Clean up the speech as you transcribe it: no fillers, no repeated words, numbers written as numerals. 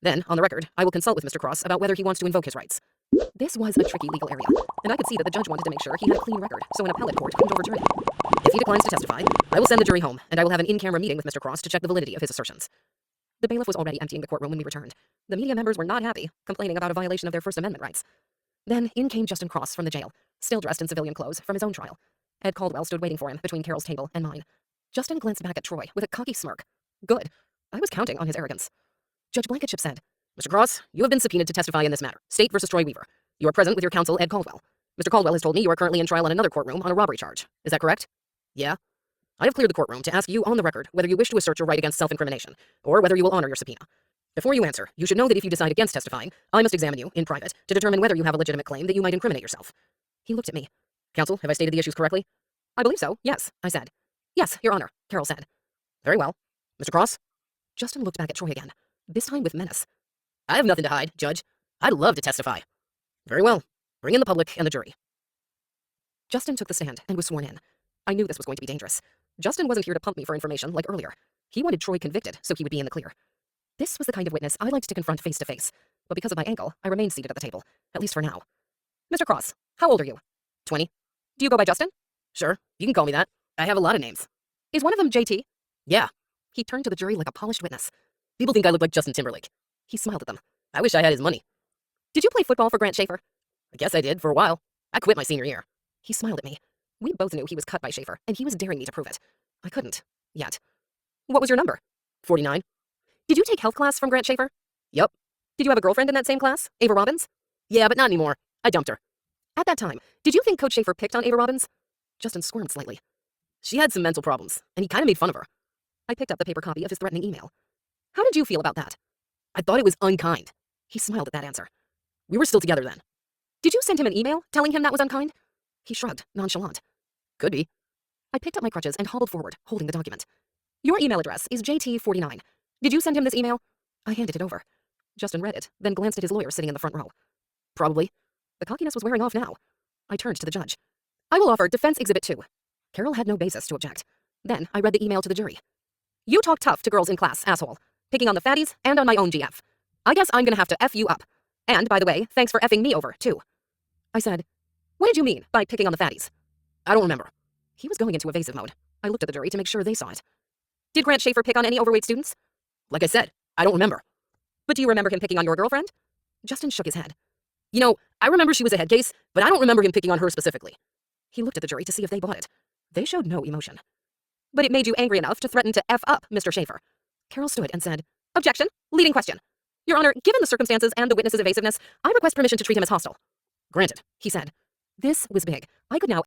Then, on the record, I will consult with Mr. Cross about whether he wants to invoke his rights. This was a tricky legal area, and I could see that the judge wanted to make sure he had a clean record, so an appellate court couldn't overturn it. If he declines to testify, I will send the jury home, and I will have an in-camera meeting with Mr. Cross to check the validity of his assertions. The bailiff was already emptying the courtroom when we returned. The media members were not happy, complaining about a violation of their First Amendment rights. Then, in came Justin Cross from the jail, still dressed in civilian clothes, from his own trial. Ed Caldwell stood waiting for him between Carol's table and mine. Justin glanced back at Troy with a cocky smirk. Good. I was counting on his arrogance. Judge Blankenship said, Mr. Cross, you have been subpoenaed to testify in this matter, State versus Troy Weaver. You are present with your counsel, Ed Caldwell. Mr. Caldwell has told me you are currently in trial in another courtroom on a robbery charge. Is that correct? Yeah. I have cleared the courtroom to ask you on the record whether you wish to assert your right against self-incrimination, or whether you will honor your subpoena. Before you answer, you should know that if you decide against testifying, I must examine you, in private, to determine whether you have a legitimate claim that you might incriminate yourself. He looked at me. Counsel, have I stated the issues correctly? I believe so, yes, I said. Yes, Your Honor, Carol said. Very well. Mr. Cross? Justin looked back at Troy again, this time with menace. I have nothing to hide, Judge. I'd love to testify. Very well. Bring in the public and the jury. Justin took the stand and was sworn in. I knew this was going to be dangerous. Justin wasn't here to pump me for information like earlier. He wanted Troy convicted so he would be in the clear. This was the kind of witness I liked to confront face to face, but because of my ankle, I remained seated at the table, at least for now. Mr. Cross, how old are you? 20. Do you go by Justin? Sure, you can call me that. I have a lot of names. Is one of them JT? Yeah. He turned to the jury like a polished witness. People think I look like Justin Timberlake. He smiled at them. I wish I had his money. Did you play football for Grant Schaefer? I guess I did, for a while. I quit my senior year. He smiled at me. We both knew he was cut by Schaefer, and he was daring me to prove it. I couldn't. Yet. What was your number? 49. Did you take health class from Grant Schaefer? Yup. Did you have a girlfriend in that same class, Ava Robbins? Yeah, but not anymore. I dumped her. At that time, did you think Coach Schaefer picked on Ava Robbins? Justin squirmed slightly. She had some mental problems, and he kind of made fun of her. I picked up the paper copy of his threatening email. How did you feel about that? I thought it was unkind. He smiled at that answer. We were still together then. Did you send him an email telling him that was unkind? He shrugged, nonchalant. Could be. I picked up my crutches and hobbled forward, holding the document. Your email address is JT49. Did you send him this email? I handed it over. Justin read it, then glanced at his lawyer sitting in the front row. Probably. The cockiness was wearing off now. I turned to the judge. I will offer Defense Exhibit 2. Carol had no basis to object. Then I read the email to the jury. You talk tough to girls in class, asshole. Picking on the fatties and on my own GF. I guess I'm gonna have to F you up. And, by the way, thanks for Fing me over, too. I said, what did you mean by picking on the fatties? I don't remember. He was going into evasive mode. I looked at the jury to make sure they saw it. Did Grant Schaefer pick on any overweight students? Like I said, I don't remember. But do you remember him picking on your girlfriend? Justin shook his head. You know, I remember she was a head case, but I don't remember him picking on her specifically. He looked at the jury to see if they bought it. They showed no emotion. But it made you angry enough to threaten to F up Mr. Schaefer. Carol stood and said, Objection, leading question. Your Honor, given the circumstances and the witness's evasiveness, I request permission to treat him as hostile. Granted, he said. This was big. I could now